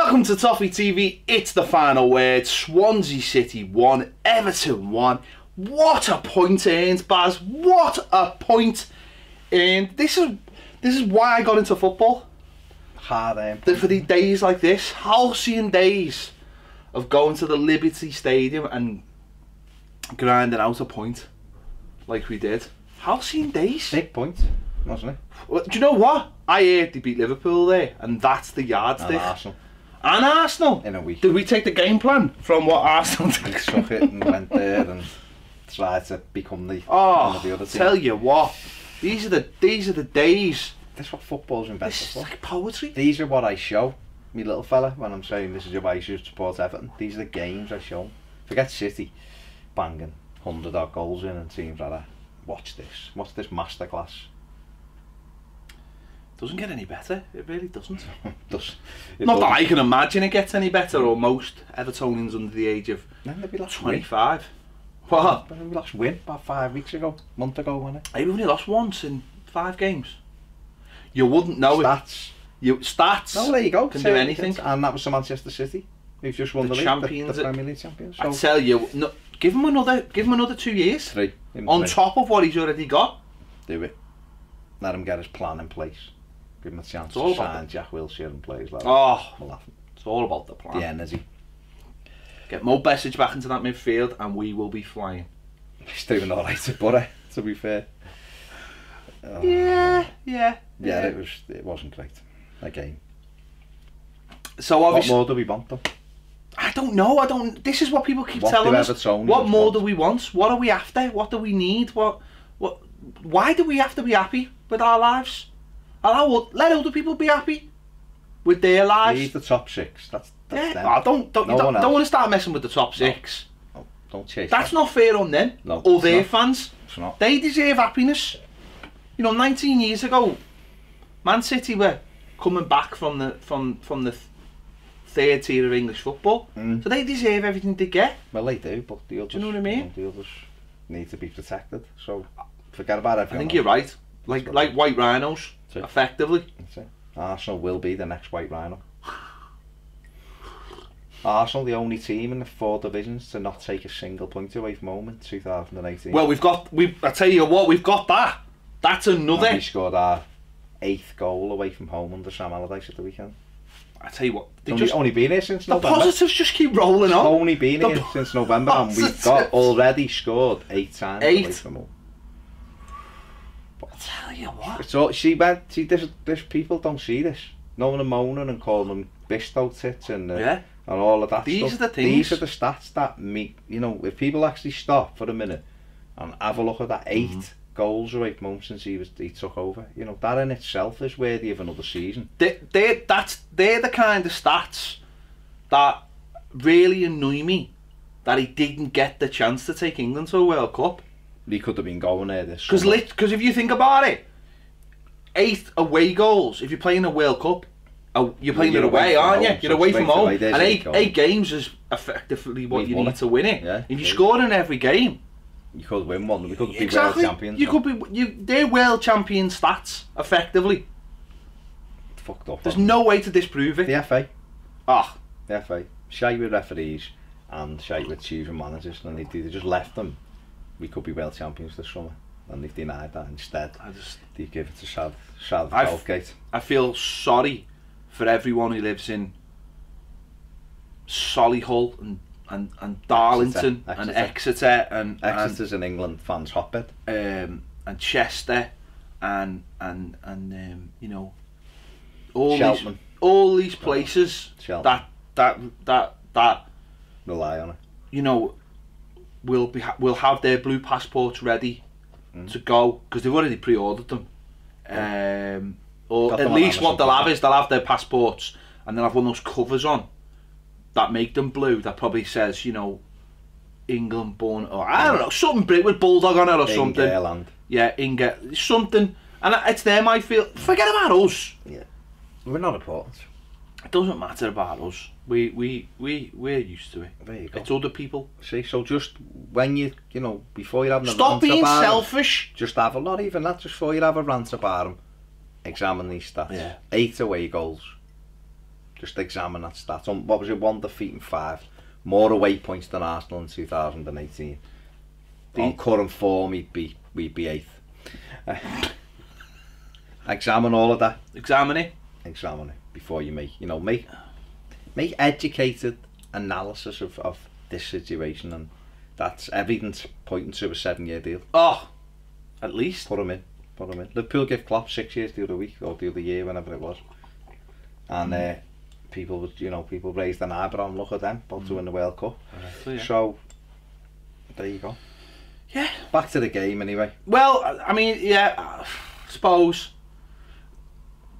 Welcome to Toffee TV. It's the final word. Swansea City 1, Everton 1. What a point earned, Baz. What a point earned. This is why I got into football. Hard aim. For the days like this, halcyon days of going to the Liberty Stadium and grinding out a point like we did. Halcyon days. Big point, wasn't it? Well, do you know what? I heard they beat Liverpool there, and that's the yardstick. And Arsenal. And Arsenal. In a week. Did we take the game plan from what Arsenal did? We took it and went there and tried to become the one of the other team. Tell you what, these are the days. This is what football's invented This for. is like poetry. These are what I show me little fella when I'm saying this is why you should support Everton. These are the games I show him. Forget City banging 100-odd goals in and teams like that. Watch this. Watch this masterclass. Doesn't get any better. It really doesn't. Not that I can imagine it gets any better, or most Evertonians under the age of When did we last 25. win? What? When did we last win? About 5 weeks ago, month ago, wasn't it? I've only lost once in 5 games. You wouldn't know Stats. Stats. No, there you go. Can do anything. And that was to Manchester City, who've just won the league, champions, the Premier League champions. I So tell you, no, give him another 2 years 3. on top of what he's already got. Do it. Let him get his plan in place. Give him a chance It's all to about sign Jack Wilshere and players like that. Oh, We'll have him. it's all about the plan. The energy. Get Mo Besic back into that midfield, and we will be flying. He's doing alright at Borough, to be fair. Oh. Yeah. Yeah, it wasn't great. Again. So What obviously, more do we want though? I don't know. This is what people keep What telling do us. Evertonians What more want? do we want? What are we after? What do we need? What? Why do we have to be happy with our lives? Let other people be happy with their lives. Leave the top 6. That's Yeah. them. Oh, don't want to start messing with the top 6. No, don't chase That's that. not fair on them No, or it's their not. fans. It's not. They deserve happiness. You know, 19 years ago, Man City were coming back from the 3rd tier of English football, so they deserve everything they get. Well, they do, but the others, Do you know what I mean? The others need to be protected. So forget about everything. I think you're right. Like white rhinos, That's it. effectively. That's it. Arsenal will be the next white rhino. Arsenal, the only team in the 4 divisions to not take a single point away from home in 2018. Well, I tell you what, we've got that. That's another. And we scored our 8th goal away from home under Sam Allardyce at the weekend. I tell you what, Only been here since the November. positives just keep rolling on. Only been here since November, and we've got already scored 8 times away from home. I tell you what. So this people don't see this. No one are moaning and calling them bisto tits and all of that These stuff. are the things. These are the stats that make, you know, if people actually stop for a minute and have a look at that 8 goals away from home since he took over, you know, that in itself is worthy of another season. They're the kind of stats that really annoy me, that he didn't get the chance to take England to a World Cup. He could have been going there this summer. Because if you think about it, 8 away goals, if you're playing a World Cup, you're playing it away, aren't you? You're away from home. And 8 games is effectively what you need to win it. Yeah, if you score in every game, you could win one. We could be exactly, world champions. You could be. They're world champion stats, effectively. Fucked up. There's no way to disprove it. The FA. Ah, The FA. Shite with referees and shite with choosing managers, and they just left them. We could be world champions this summer, and they've denied that instead. They give it to Southgate. I feel sorry for everyone who lives in Solihull and Darlington and Exeter and Exeter's in England fans hotbed. And Chester and you know, all these places that rely on it. You know, will have their blue passports ready to go, because they've already pre-ordered them. Or Got at them on least what Amazon. they'll have is they'll have their passports and they'll have one of those covers on that make them blue, that probably says, you know, England born, or I don't know, something with Bulldog on it or something. England. Yeah, something. And it's them, I feel. Forget about us. Yeah. We're not important. It doesn't matter about us. We're used to it. There you go. It's other people. See, so just when you know, before you have a Stop rant being about selfish. Them, just have not even that, just before you have a rant about them, examine these stats. Yeah. 8 away goals. Just examine that stat. What was it? 1 defeat and 5. More away points than Arsenal in 2018. On current form, we'd be 8th. Examine all of that. Examine it Before you make educated analysis of this situation, and that's everything's pointing to a 7-year deal. Oh, at least put him in. Liverpool give Klopp 6 years the other week or the other year, whenever it was, and people raised an eyebrow and look at them about to win the World Cup. Yeah. So there you go. Yeah. Back to the game anyway. Well, I mean, yeah, I suppose.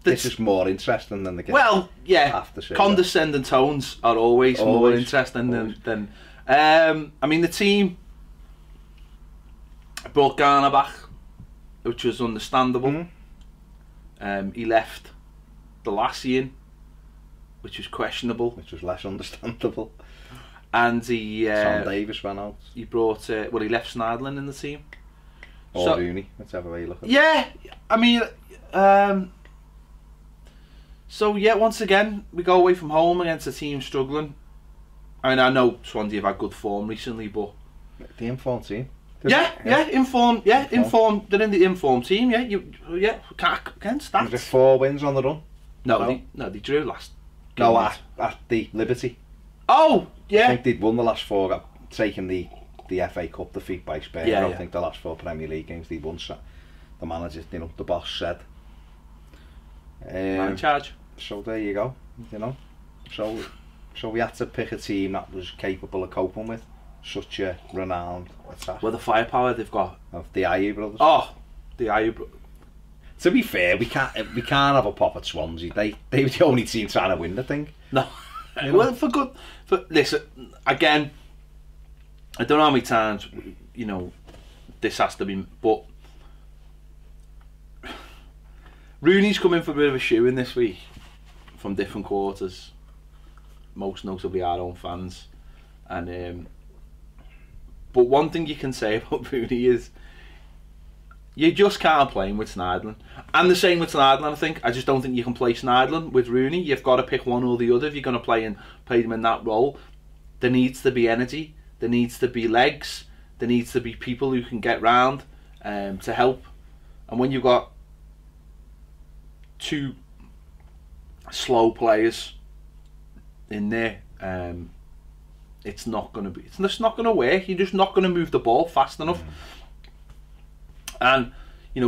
This is more interesting than the game. Well, yeah, condescending tones are always more interesting than I mean, the team brought Garner back, which was understandable. He left Delasian, which was questionable. Which was less understandable. And he... Sam Davis ran out. He brought... he left Sneijderlin in the team. Or Rooney, whichever way you look at it. Yeah, I mean... so, yeah, once again, we go away from home against a team struggling. I mean, I know Swansea have had good form recently, but... The informed team. Informed. They're in the informed team, can't against that. Was it 4 wins on the run? No, they drew last. No, at the Liberty. Oh, yeah. I think they'd won the last 4, taking the FA Cup defeat by Spurs. I don't think the last 4 Premier League games they'd won. So the manager, the boss said. Man in charge. So there you go. So we had to pick a team that was capable of coping with such a renowned attack. Well, the firepower they've got. Of the Ayew brothers. Oh, the Ayew brothers. To be fair, we can't have a pop at Swansea. They were the only team trying to win the thing. No. Well, listen, again, I don't know how many times, this has to be, but Rooney's coming for a bit of a shoe in this week from different quarters, most notably our own fans, and but one thing you can say about Rooney is you just can't play him with Sneijderlin. And the same with Sneijderlin, I think. I just don't think you can play Sneijderlin with Rooney. You've got to pick one or the other if you're going to play them in that role. There needs to be energy. There needs to be legs. There needs to be people who can get round to help. And when you've got 2 slow players in there, it's not going to work. You're just not going to move the ball fast enough. And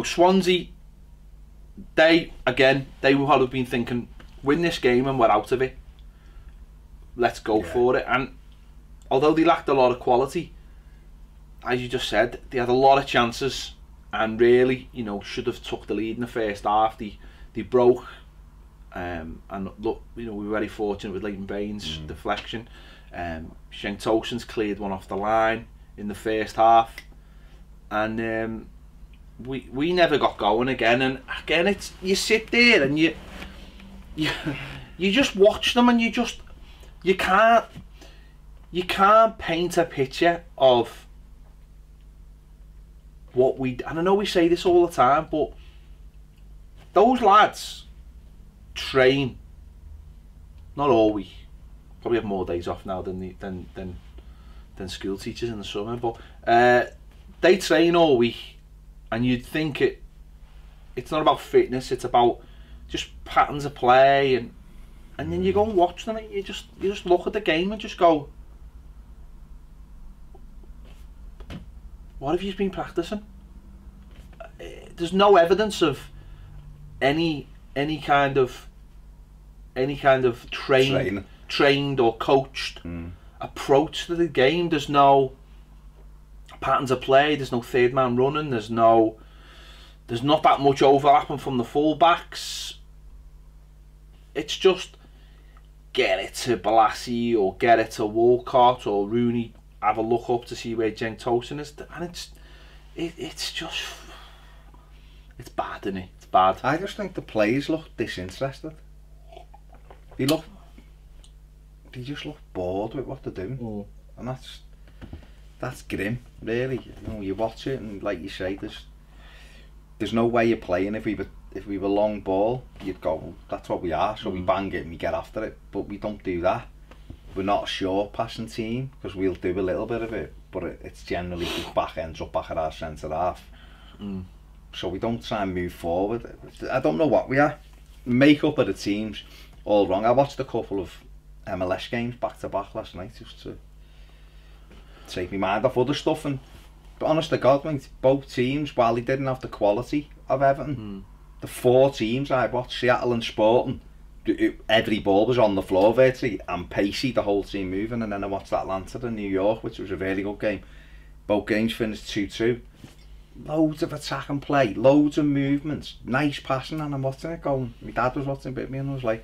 Swansea, they would have been thinking, win this game and we're out of it. Let's go for it. And although they lacked a lot of quality, as you just said, they had a lot of chances and really, should have took the lead in the first half. They broke, and look, we were very fortunate with Leighton Baines' deflection. Cenk Tosun's cleared one off the line in the first half, and we never got going again. And again, it's you sit there and you just watch them, and you can't paint a picture of what we. And I know we say this all the time, but those lads train not all week. Probably have more days off now than school teachers in the summer, but they train all week. And you'd think it's not about fitness, it's about just patterns of play, and then you go and watch them, and you just look at the game and just go, what have you been practicing? There's no evidence of any kind of trained or coached approach to the game. There's no patterns of play, there's no third man running, there's not that much overlapping from the full-backs. It's just get it to Balassi or get it to Walcott or Rooney, have a look up to see where Cenk Tosun is, and it's just, it's bad, isn't it? It's bad. I just think the players look disinterested. They just look bored with what they're doing, and that's grim, really. You watch it, and like you say, there's no way you're playing if if we were long ball, you'd go, well, that's what we are, so we bang it and we get after it. But we don't do that. We're not a short passing team, because we'll do a little bit of it, but it's generally the back ends up back at our centre half. So we don't try and move forward. I don't know what we are. Make-up of the teams, all wrong. I watched a couple of MLS games back to back last night just to take my mind off other stuff, and honest to God, mate, both teams, while they didn't have the quality of Everton, the 4 teams I watched, Seattle and Sporting, every ball was on the floor virtually and pacey, the whole team moving. And then I watched Atlanta and New York, which was a very good game. Both games finished 2-2. Loads of attack and play, loads of movements, nice passing, and I'm watching it going, my dad was watching it with me and I was like,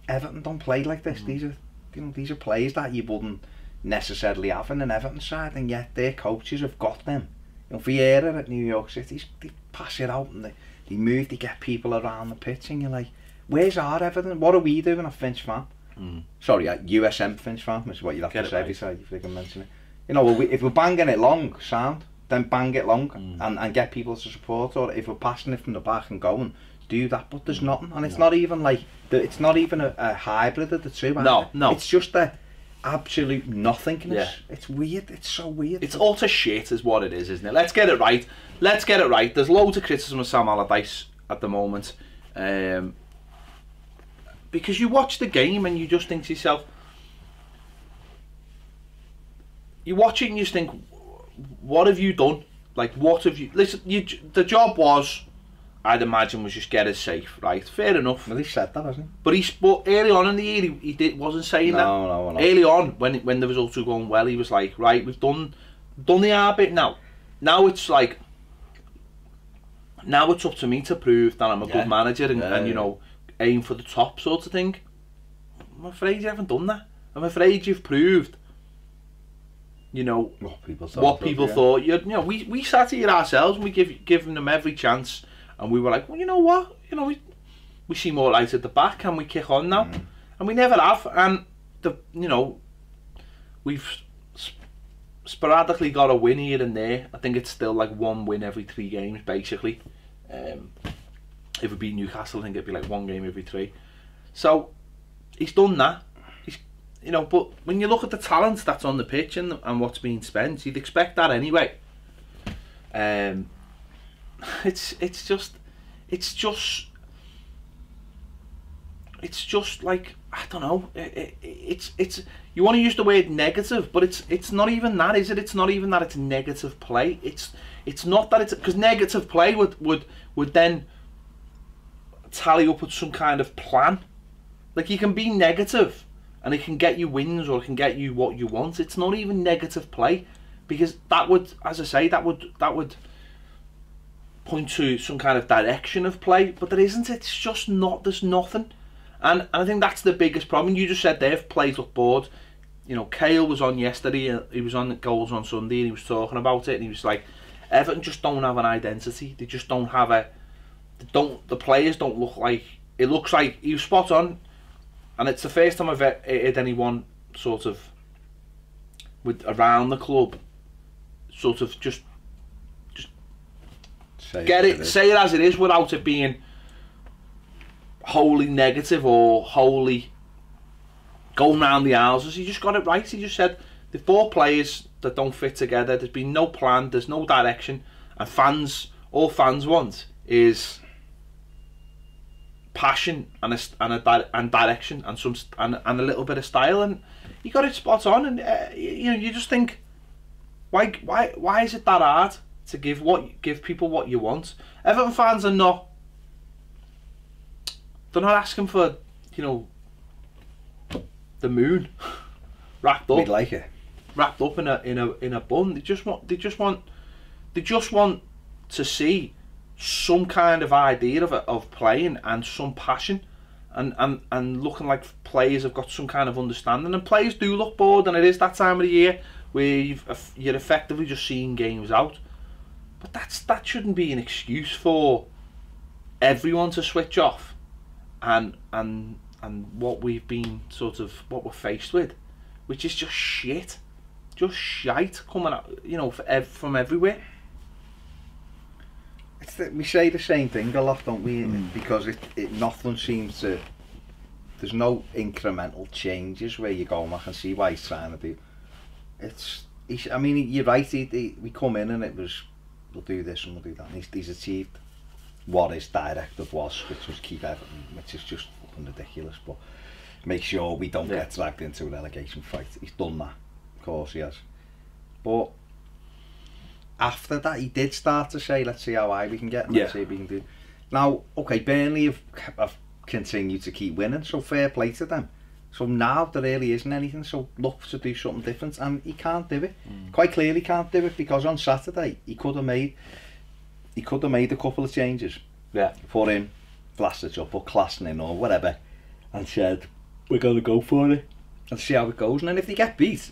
Everton don't play like this. These are, you know, these are players that you wouldn't necessarily have in an Everton side, and yet their coaches have got them. You know, Vieira at New York City, they pass it out and they move, they get people around the pitch, and you're like, where's our Everton? What are we doing at Finch Farm? Sorry, USM Finch Farm is what you'd have to say every side if you can mention it. You know, well, if we're banging it long, sound, then bang it long and get people to support, or if we're passing it from the back and going, do that. But there's nothing, and it's not even like, it's not even a hybrid of the two. No. It's just a absolute nothingness. It's weird. It's so weird. It's utter shit is what it is, isn't it? Let's get it right. Let's get it right. There's loads of criticism of Sam Allardyce at the moment, because you watch the game and you just think to yourself, you watch it and you just think, what have you done? Like, what have you... Listen, the job was, I'd imagine, was just get us safe, right? Fair enough. Well, he said that, hasn't he? But early on in the year, he wasn't saying that. No. Early on, when the results were going well, he was like, right, we've done the hard bit now. Now it's like, now it's up to me to prove that I'm a good manager and you know, aim for the top sort of thing. I'm afraid you haven't done that. I'm afraid you've proved, you know, what people thought. You know, we sat here ourselves and we given them every chance, and we were like, well, you know what, you know, we see more light at the back and we kick on now, and we never have. And you know, we've sporadically got a win here and there. I think it's still like 1 win every 3 games basically. If it beat Newcastle, I think it'd be like 1 game every 3. So he's done that. You know, but when you look at the talent that's on the pitch and what's being spent, you'd expect that anyway. It's just like, I don't know. It's you want to use the word negative, but it's not even that, is it? It's not even that it's negative play. It's not that it's, because negative play would then tally up with some kind of plan. Like, you can be negative and it can get you wins, or it can get you what you want. It's not even negative play, because that would, as I say, that would point to some kind of direction of play, but there isn't. It's just not. There's nothing, and I think that's the biggest problem. You just said they've played up board. You know, Kale was on yesterday. He was on the Goals on Sunday, and he was talking about it, and he was like, Everton just don't have an identity. They just don't have a. The players don't look like. It looks like, he was spot on. And it's the first time I've heard anyone sort of around the club sort of just say it as it is without it being wholly negative or wholly going round the houses. He just got it right. He just said the 4 players that don't fit together, there's been no plan, there's no direction, and all fans want is passion and direction and a little bit of style, and you got it spot on. And you know, you just think, why is it that hard to give people what you want? Everton fans are not, they're not asking for, you know, the moon wrapped up. We'd like it wrapped up in a bun. They just want to see some kind of idea of playing and some passion, and looking like players have got some kind of understanding. And players do look bored, and it is that time of the year where you're effectively just seeing games out. But that shouldn't be an excuse for everyone to switch off, and what we're faced with, which is just shite coming out, you know, from everywhere. we say the same thing a lot, don't we? Because nothing seems to. There's no incremental changes where you go, I can see why he's trying to do. I mean, you're right. We come in and it was, we'll do this and we'll do that. And he's achieved what his directive was, which was keep Everton, which is just fucking ridiculous. But make sure we don't get dragged into a relegation fight. He's done that, of course he has. But after that, he did start to say, let's see how high we can get, and let's see if we can do. Now, okay, Burnley have continued to keep winning, so fair play to them. So now there really isn't anything, so look to do something different, and he can't do it. Quite clearly can't do it, because on Saturday he could have made a couple of changes. Yeah. Put in Vlasic up or Klasnin in or whatever, and said, we're going to go for it and see how it goes. And then if they get beat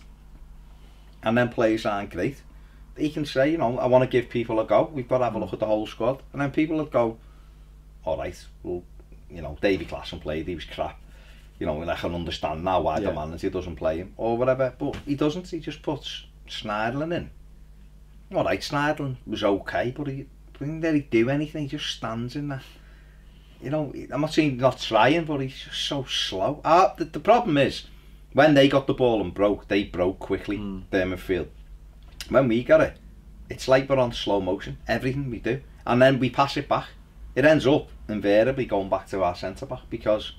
and then players aren't great, he can say, you know, I want to give people a go, we've got to have a look at the whole squad. And then people would go, alright, well, you know, Davy Klassen played, he was crap. You know, and I can understand now why the manager doesn't play him or whatever, but he doesn't. He just puts Schneiderlin in. Alright, Schneiderlin was okay, but he didn't really do anything. He just stands in there. You know, I'm not saying he's not trying, but he's just so slow. The problem is, when they got the ball and broke, they broke quickly, their midfield. When we got it, it's like we're on slow motion, everything we do. And then we pass it back. It ends up invariably going back to our centre-back, because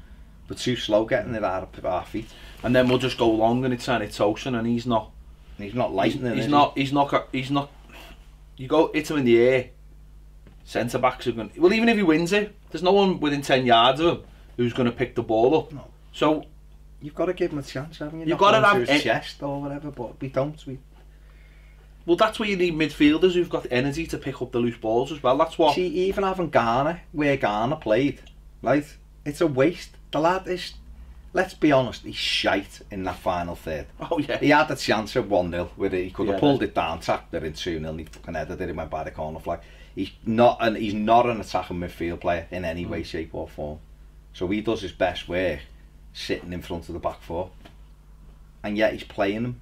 we're too slow getting it out of our feet. And then we'll just go long and it's Ocean, and he's not lightning. He's not. You go hit him in the air. Centre backs are going. Well, even if he wins it, there's no one within 10 yards of him who's going to pick the ball up. No. So you've got to give him a chance, haven't you? You've got to have his chest or whatever, but we don't. Well, that's where you need midfielders who've got energy to pick up the loose balls as well. That's what. See, even having Garner where Garner played, right? It's a waste. The lad is, let's be honest, he's shite in that final third. Oh yeah. He had a chance at 1-0 where he could have pulled it down, tacked it in 2-0, and he fucking headed it, he went by the corner flag. He's not an attacking midfield player in any way, shape or form. So he does his best work sitting in front of the back four. And yet he's playing him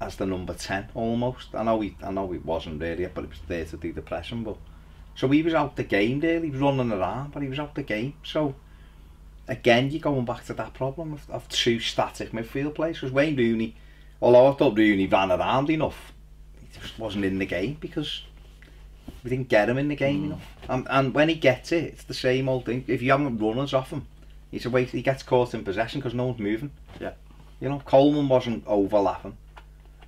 as the number 10 almost. I know he wasn't really, but he was there to do the pressing. But so he was out the game there. He was running around, but he was out the game. So again, you're going back to that problem of two static midfield players. Because Wayne Rooney, although I thought Rooney ran around enough, he just wasn't in the game because we didn't get him in the game enough. And when he gets it, it's the same old thing. If you haven't runners off him, he gets caught in possession because no one's moving. Yeah. You know, Coleman wasn't overlapping.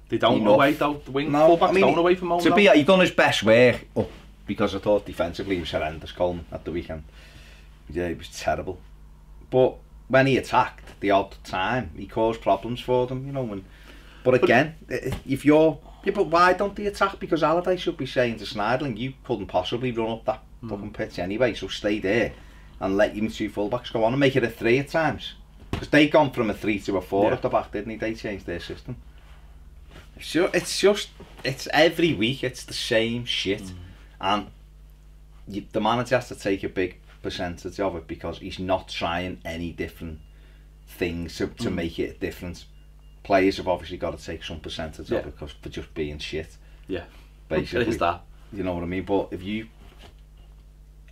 They don't away though. The wing fullbacks don't away from home. To be, he done his best work up, because I thought defensively he was horrendous, Coleman, at the weekend. Yeah, he was terrible. But when he attacked the odd time, he caused problems for them, you know. But again, if you're... Yeah, but why don't they attack? Because Allardyce should be saying to Schneiderlin, you couldn't possibly run up that fucking pitch anyway, so stay there and let your two fullbacks go on and make it a 3 at times. Because they've gone from a 3 to a 4 at the back, didn't they? They changed their system. It's every week, it's the same shit. And the manager has to take a big percentage of it, because he's not trying any different things to make it different. Players have obviously got to take some percentage of it, because for just being shit. Yeah, basically. Is that? You know what I mean? But if you,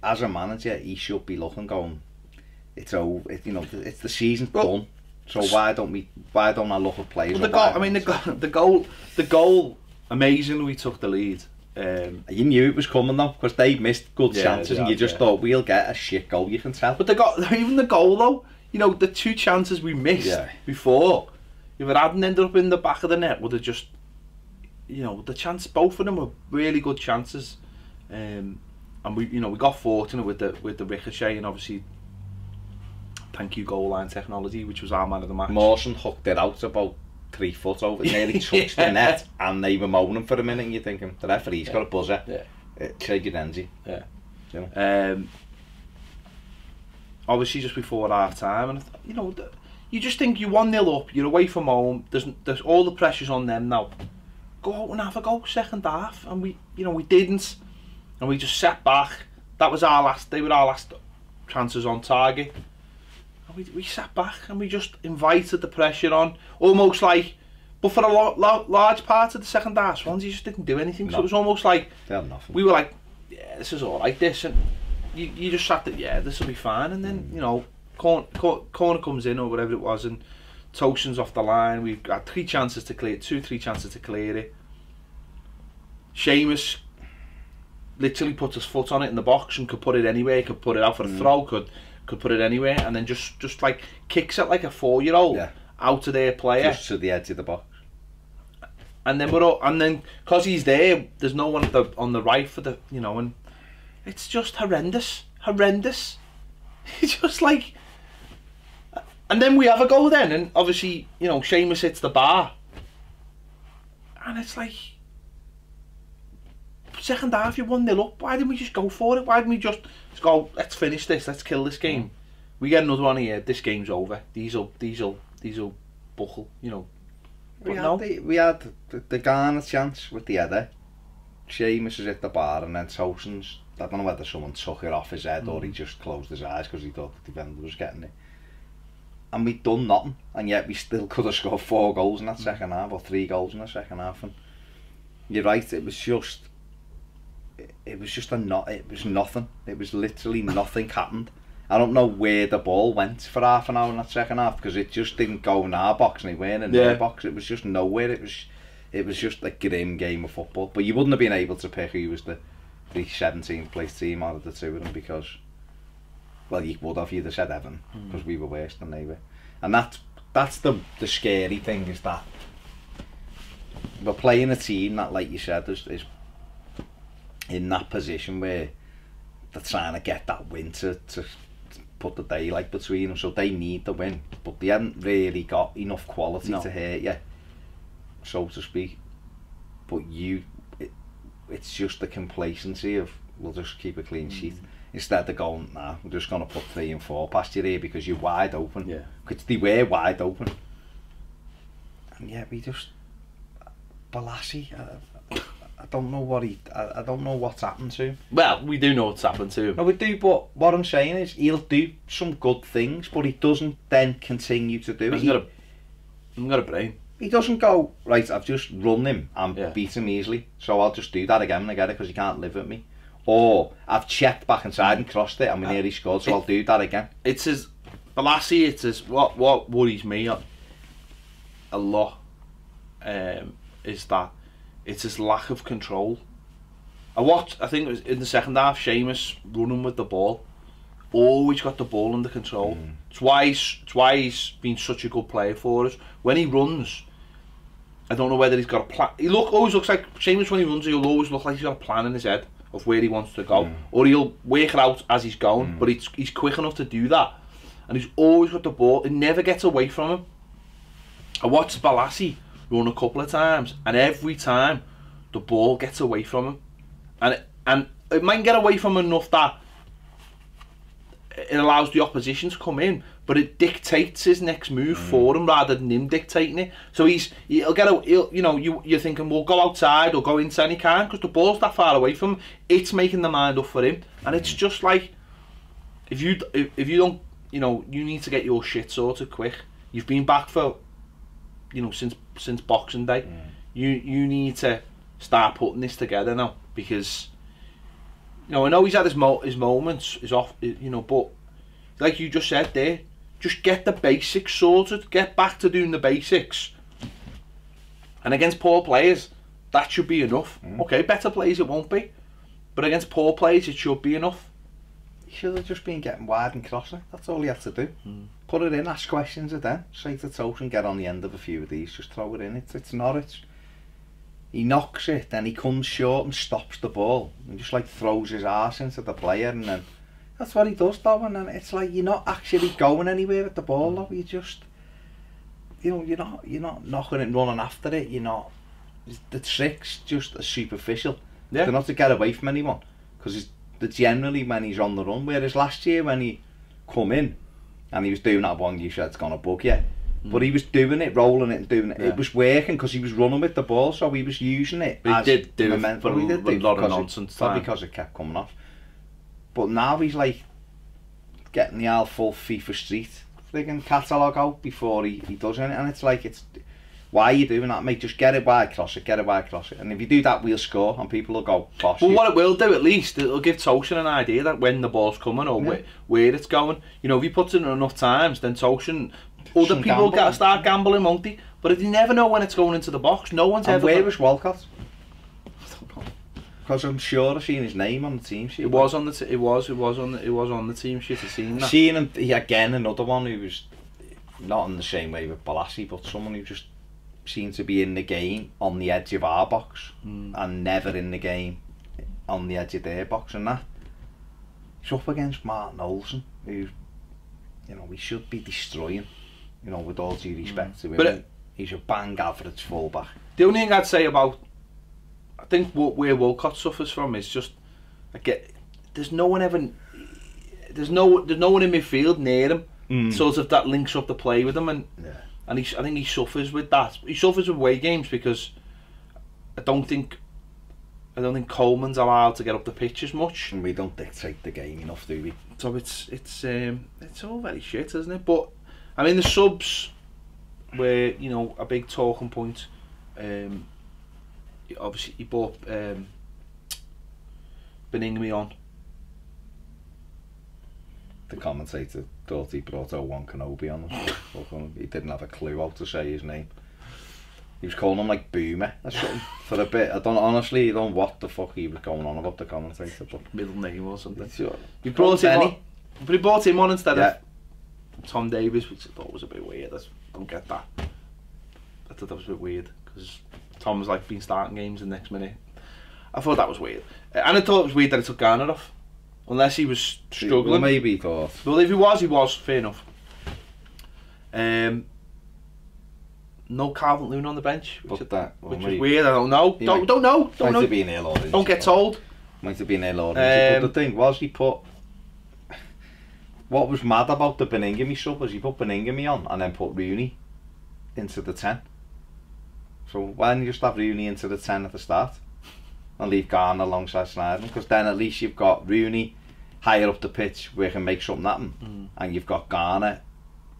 as a manager, he should be looking, going, it's over. You know, it's the season's done. So why don't I look at players? Well, the goal. Amazing, we took the lead. You knew it was coming though, because they missed good chances, and you just thought, we'll get a shit goal. You can tell. But even the goal though, you know, the 2 chances we missed before, if it hadn't ended up in the back of the net, would have just, you know, the chance. Both of them were really good chances, and we got fortunate with the ricochet, and obviously, thank you goal line technology, which was our man of the match. Mawson hooked it out about 3 foot over, nearly touched the net, and they were moaning for a minute, and you're thinking, the referee's got a buzzer. Shake your energy. Yeah. You know? Obviously just before half time, and you know, you just think you're 1-0 up, you're away from home, there's all the pressure's on them now. Go out and have a go second half, and we didn't, and we just sat back. That was they were our last chances on target. We sat back and we just invited the pressure on, almost like, but for a large part of the second half, Swansea just didn't do anything. No. So it was almost like we were like, yeah, this is all right, this, and you just sat there, yeah, this will be fine, and then, you know, corner comes in or whatever it was, and Tosin's off the line. We've got 3 chances to clear it, 3 chances to clear it. Seamus literally puts his foot on it in the box and could put it anywhere, could put it out for a throw, could put it anywhere, and then just like kicks it like a 4-year-old out of their player. Just to the edge of the box. And then because he's there, there's no one on the right for the, you know, and it's just horrendous. It's just like, and then we have a go then, and obviously, you know, Seamus hits the bar, and it's like, second half you're 1-0 up. Why didn't we just go for it? Why didn't we just go, let's finish this, let's kill this game. We get another one here, this game's over. These'll buckle, you know. We had the Garner chance with the header. Seamus is at the bar, and then Tosin's, I don't know whether someone took it off his head or he just closed his eyes because he thought the defender was getting it. And we'd done nothing, and yet we still could have scored 4 goals in that second half, or 3 goals in the second half. And you're right, it was nothing. It was literally nothing happened. I don't know where the ball went for half an hour in that second half, because it just didn't go in our box and it went in their box. It was just nowhere. It was just a grim game of football. But you wouldn't have been able to pick who was the 17th place team out of the 2 of them, because, well, you would have, you'd have said Everton, because we were worse than they were. And that's the scary thing, is that we're playing a team that, like you said, is in that position where they're trying to get that win to put the daylight between them, so they need the win, but they haven't really got enough quality to hurt you, so to speak. But it's just the complacency of, we'll just keep a clean sheet, instead of going, nah, we're just going to put 3 and 4 past you here because you're wide open, because they were wide open. And yeah, we just, Balassi, I don't know I don't know what's happened to him. Well, we do know what's happened to him. No, we do, but what I'm saying is, he'll do some good things, but he doesn't then continue to do it. He's got a brain. He doesn't go, right, I've just run him and beat him easily, so I'll just do that again when I get it because he can't live with me. Or, I've checked back inside and crossed it and we nearly scored, so I'll do that again. It's his, Balassi, it's his, what worries me a lot is that it's his lack of control. I think it was in the second half, Seamus running with the ball, always got the ball under control. It's why he's been such a good player for us. When he runs, I don't know whether he's got a plan. Always looks like Seamus when he runs. He'll always look like he's got a plan in his head of where he wants to go, or he'll work it out as he's going. But he's quick enough to do that, and he's always got the ball. It never gets away from him. I watched Balassi run a couple of times, and every time the ball gets away from him, and it might get away from him enough that it allows the opposition to come in, but it dictates his next move for him rather than him dictating it. So you're thinking, well, go outside or go inside, and he can't because the ball's that far away from him. It's making the mind up for him, and it's just like, if you don't, you need to get your shit sorted quick. You've been back for, since Boxing Day. You need to start putting this together now, because I know he's had his moments, he's off, but like you just said there, just get the basics sorted, get back to doing the basics, and against poor players that should be enough. Okay, better players it won't be, but against poor players it should be enough. He should have just been getting wide and crossing. That's all he had to do. Put it in, ask questions at them, say to Tosin, get on the end of a few of these, just throw it in. It's Norwich. He knocks it, then he comes short and stops the ball, and just like throws his arse into the player, and then that's what he does though. And then it's like, you're not actually going anywhere with the ball though. You just, you're not knocking it and running after it. You're not. The trick's just a superficial. They're not to get away from anyone, because it's generally when he's on the run. Whereas last year when he come in and he was doing that one, you said it's gonna bug you. But he was doing it, rolling it and doing it. It was working because he was running with the ball, so he was using it. He did do it for a lot of nonsense time. Because it kept coming off. But now he's like getting the full FIFA Street friggin' catalogue out before he does anything, and it's like, Why are you doing that, mate? Just get it wide, cross it, get it wide, cross it. And if you do that, we'll score, and people will go, boss. Well, what it will do, at least, it'll give Toshin an idea that when the ball's coming or where it's going. You know, if he puts it in enough times, then Toshin, other people will start gambling, won't they? But if you never know when it's going into the box, no one's ever... Where was Walcott? I don't know. Because I'm sure I've seen his name on the team sheet. It was on the team sheet. I've seen that. Seen him again, another one who was not in the same way with Balassi, but someone who just seemed to be in the game on the edge of our box and never in the game on the edge of their box, and that. He's up against Martin Olsen, who, you know, we should be destroying, you know, with all due respect to him. But he's a bang average fullback. The only thing I'd say about, I think where Walcott suffers from is just, there's no one in midfield near him, sort of that links up the play with him, and I think he suffers with that. He suffers with away games because I don't think Coleman's allowed to get up the pitch as much, and we don't dictate the game enough, do we? So it's all very shit, isn't it? But I mean, the subs were, you know, a big talking point. Obviously he brought Beningame on. The commentator thought he brought Owen Kenobi on him. He didn't have a clue how to say his name. He was calling him like Boomer or something for a bit. I don't know what the fuck he was going on about, the commentator. But middle name or something. He brought him on, but he brought him on instead of Tom Davies, which I thought was a bit weird. I don't get that. I thought that was a bit weird because Tom was like been starting games the next minute. I thought that was weird, and I thought it was weird that he took Garner off. Unless he was struggling. Well, maybe he thought. Well, if he was, fair enough. No Calvert-Lewin on the bench, which is weird. I don't know. Don't know. Might have been ill, don't get told. Might have been ill, but the thing was, he put... What was mad about the Beningame sub was he put Beningame on and then put Rooney into the 10. So why didn't you just have Rooney into the 10 at the start and leave Garner alongside Sneijder? Because then at least you've got Rooney higher up the pitch where he can make something happen, and you've got Garner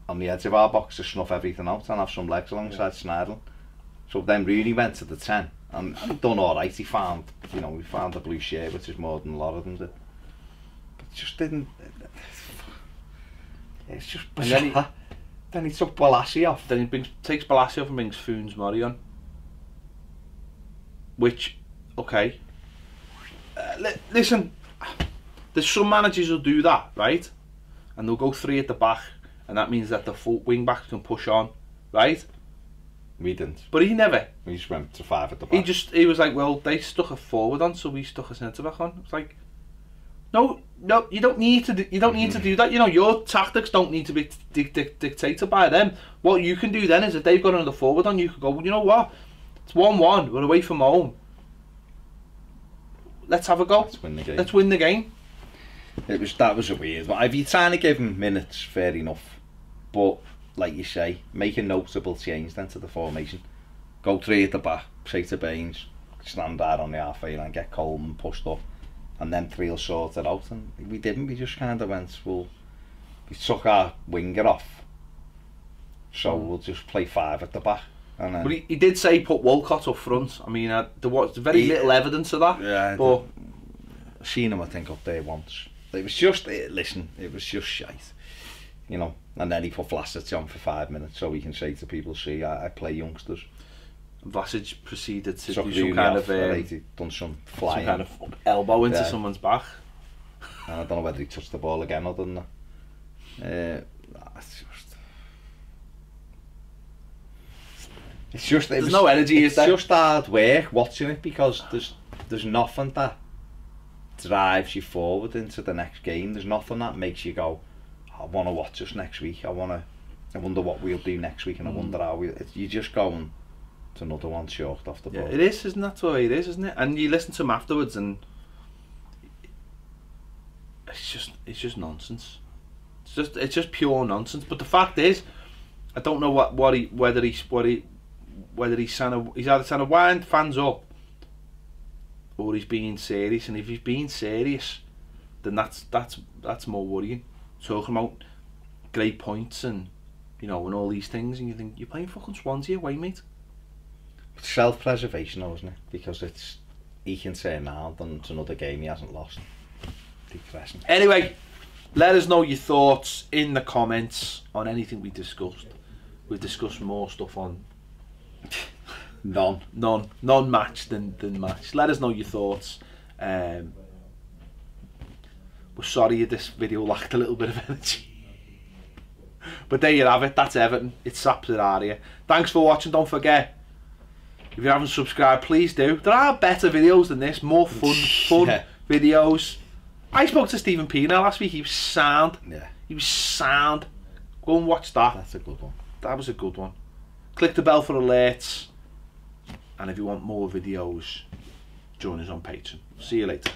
on the edge of our box to snuff everything out and have some legs alongside Sneijder. So then Rooney went to the 10 and done alright. He found the blue shirt, which is more than a lot of them did. But it just didn't... It's just bizarre. Then he took Balassi off. Then he takes Balassi off and brings Funes Mori on. Which, okay. Listen, there's some managers who'll do that, right? And they'll go 3 at the back, and that means that the full wing backs can push on, right? We didn't. But he never. We just went to 5 at the back. He was like, well, they stuck a forward on, so we stuck a centre back on. It's like, no, you don't need to do that. You know, your tactics don't need to be dictated by them. What you can do then is if they've got another forward on, you can go, well, you know what? It's 1-1. We're away from home. Let's have a go. Let's win the game. That was a weird one. If you're trying to give him minutes, fair enough. But like you say, make a notable change then to the formation. Go 3 at the back, say to Baines, stand there on the halfway line, get Coleman pushed up, and then 3 will sort it out. And we didn't. We just kind of went, well, we took our winger off, so we'll just play 5 at the back. And then, but he did say put Walcott up front. I mean, there was very little evidence of that. Yeah, but I've seen him, I think, up there once. It was just, listen, it was just shite, you know. And then he put Vlasic on for 5 minutes so he can say to people, see, I play youngsters. Vlasic proceeded to do some kind of done some flying, some kind of elbow into someone's back. And I don't know whether he touched the ball again or didn't. It's just there's no energy. It's just hard work watching it because there's nothing that drives you forward into the next game. There's nothing that makes you go, I want to watch us next week. I wonder what we'll do next week, and I wonder how you just going to another one chalked off the ball. Yeah, it is, isn't that the way it is, isn't it? And you listen to him afterwards, and it's just nonsense. It's just pure nonsense. But the fact is, I don't know whether he's either trying to wind fans up or he's being serious. And if he's being serious, then that's more worrying. Talking about great points and and all these things, and you think you're playing fucking Swansea away, mate. self-preservation, though, isn't it? Because he can turn around and it's another game he hasn't lost. Depressing. Anyway, let us know your thoughts in the comments on anything we discussed. We've discussed more stuff on non-match than match. Let us know your thoughts. We're sorry this video lacked a little bit of energy. But there you have it. That's Everton. It saps it out of you. Thanks for watching. Don't forget, if you haven't subscribed, please do. There are better videos than this. More fun Yeah. videos. I spoke to Stephen Pina last week. He was sound. Yeah. He was sound. Go and watch that. That's a good one. That was a good one. Click the bell for alerts. And if you want more videos, join us on Patreon. See you later.